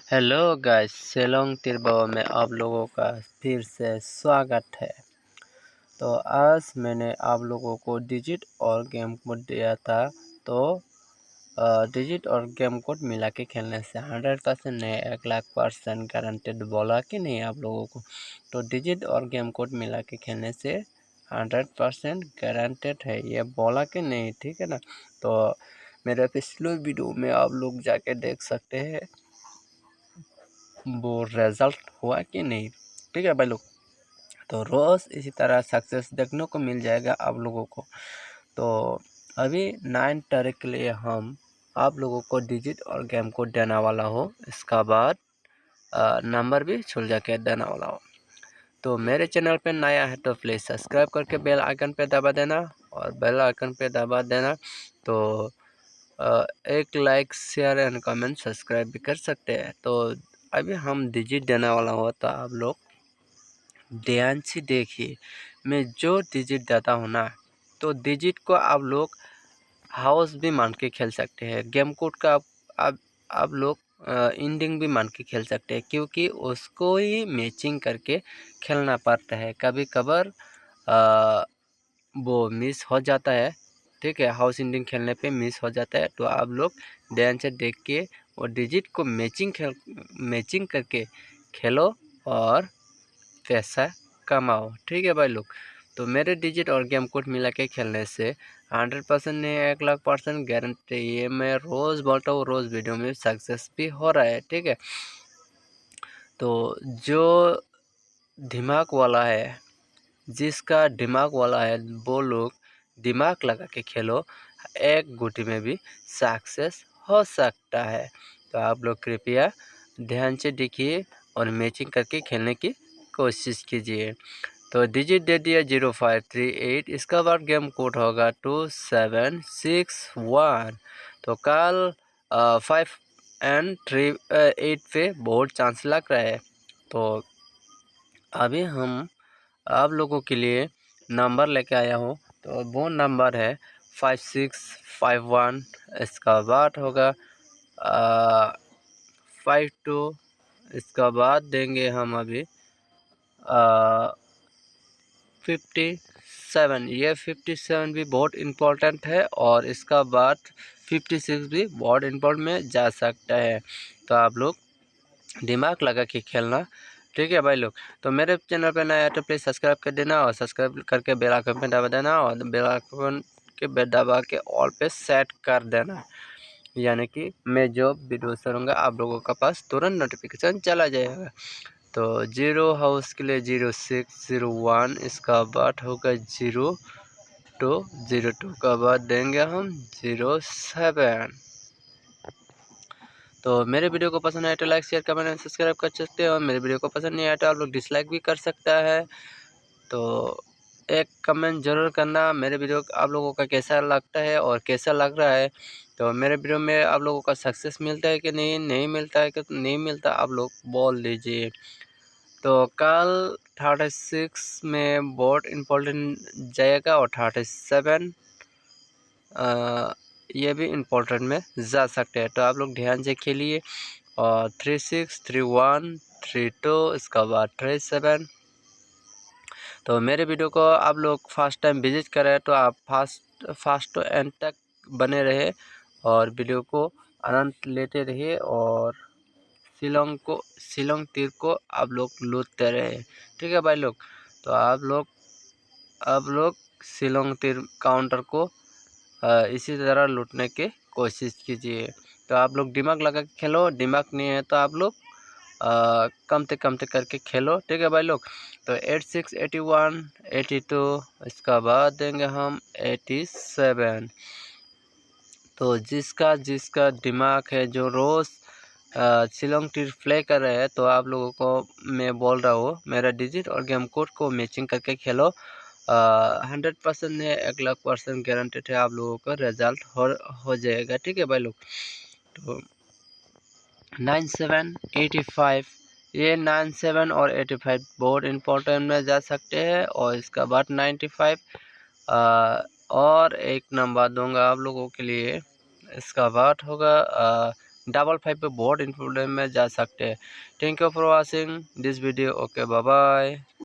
Hello guys, सेलोंग तिरबावा में आप लोगों का फिर से स्वागत है। तो आज मैंने आप लोगों को डिजिट और गेम कोड दिया था। तो डिजिट और गेम कोड मिला के खेलने से 100% नहीं 1,00,000% गारंटेड बोला कि नहीं आप लोगों को। तो डिजिट और गेम कोड मिला के खेलने से 100% गारंटेड है, ये बोला कि नहीं, ठीक है ना। तो मेरे पिछले वीडियो में आप लोग जाके देख सकते हैं वो रिजल्ट हुआ कि नहीं, ठीक है भाई लोग। तो रोज़ इसी तरह सक्सेस देखने को मिल जाएगा आप लोगों को। तो अभी 9 तारीख के लिए हम आप लोगों को डिजिट और गेम कोड देने वाला हो, इसका बाद नंबर भी छुल जाके देने वाला हो। तो मेरे चैनल पे नया है तो प्लीज़ सब्सक्राइब करके बेल आइकन पे दबा देना, और बेल आइकन पे दबा देना तो एक like share and comment subscribe भी कर सकते हैं। तो अभी हम डिजिट देने वाला हो, तो आप लोग ध्यान से देखिए। मैं जो डिजिट देता हूँ ना, तो डिजिट को आप लोग हाउस भी मान के खेल सकते हैं। गेम कोड का आप लोग एंडिंग भी मान के खेल सकते हैं, क्योंकि उसको ही मैचिंग करके खेलना पड़ता है। कभी कभार वो मिस हो जाता है, ठीक है, हाउस एंडिंग खेलने पे मिस हो जाता है। तो आप लोग ध्यान से देख के और डिजिट को मैचिंग करके खेलो और पैसा कमाओ, ठीक है भाई लोग। तो मेरे डिजिट और गेम कोड मिला के खेलने से 100% नहीं 1,00,000% गारंटी, ये मैं रोज़ बोलता हूँ, रोज़ वीडियो में सक्सेस भी हो रहा है, ठीक है। तो जो दिमाग वाला है, जिसका दिमाग वाला है, वो लोग दिमाग लगा के खेलो, एक गुटी में भी सक्सेस हो सकता है। तो आप लोग कृपया ध्यान से देखिए और मैचिंग करके खेलने की कोशिश कीजिए। तो डिजिट दे दिया 0538, इसका बाद गेम कोड होगा 2761। तो कल 5 एंड 8 पे बहुत चांस लग रहा है। तो अभी हम आप लोगों के लिए नंबर लेके आया हूँ। तो वो नंबर है 5651, इसका बाद होगा 52, इसका बाद देंगे हम अभी 57। ये 57 भी बहुत इम्पोर्टेंट है, और इसका बाद 56 भी बहुत इम्पोर्टेंट में जा सकता है। तो आप लोग दिमाग लगा के खेलना, ठीक है भाई लोग। तो मेरे चैनल पे नया है तो प्लीज़ सब्सक्राइब कर देना, और सब्सक्राइब करके बेल आइकन पे दबा देना, और बेल आइकन के पे दबा के ऑल पे सेट कर देना, यानी कि मैं जो वीडियो करूँगा आप लोगों के पास तुरंत नोटिफिकेशन चला जाएगा। तो 0 हाउस के लिए 0601, इसका बाद होगा 02 का बाद देंगे हम 07। तो मेरे वीडियो को पसंद आए तो like share comment and subscribe कर सकते हो, और मेरे वीडियो को पसंद नहीं आया तो आप लोग डिसलाइक भी कर सकता है। तो एक कमेंट ज़रूर करना मेरे वीडियो आप लोगों का कैसा लगता है और कैसा लग रहा है। तो मेरे वीडियो में आप लोगों का सक्सेस मिलता है कि नहीं मिलता है कि नहीं मिलता, आप लोग बोल दीजिए। तो कल 36 में बहुत इम्पोर्टेंट जाएगा, और 37 ये भी इम्पोर्टेंट में जा सकते हैं। तो आप लोग ध्यान से खेलिए, और 36 31 32, इसका बाद 37। तो मेरे वीडियो को आप लोग फर्स्ट टाइम विजिट करें तो आप फास्ट तो एंड तक बने रहे, और वीडियो को आनंद लेते रहिए, और शिलोंग तीर को आप लोग लूटते रहे, ठीक है भाई लोग। तो आप लोग शिलोंग तीर काउंटर को इसी तरह लूटने की कोशिश कीजिए। तो आप लोग दिमाग लगा के खेलो, दिमाग नहीं है तो आप लोग कमते करके खेलो, ठीक है भाई लोग। तो 86 81 82, इसका बाद देंगे हम 87। तो जिसका दिमाग है, जो रोज़ शिलोंग तीर प्ले कर रहे हैं, तो आप लोगों को मैं बोल रहा हूँ, मेरा डिजिट और गेम कोड को मैचिंग करके खेलो। 100% है 1,00,000% गारंटेड है, आप लोगों का रिजल्ट हो जाएगा, ठीक है भाई लोग। तो 97 85, ये 97 और 85 बहुत इम्पोर्टेंट में जा सकते हैं, और इसका बाद 95 और एक नंबर दूंगा आप लोगों के लिए, इसका बाद होगा 555 पे बहुत इंपॉर्टेंट में जा सकते हैं। Thank you for watching this video. Okay bye bye.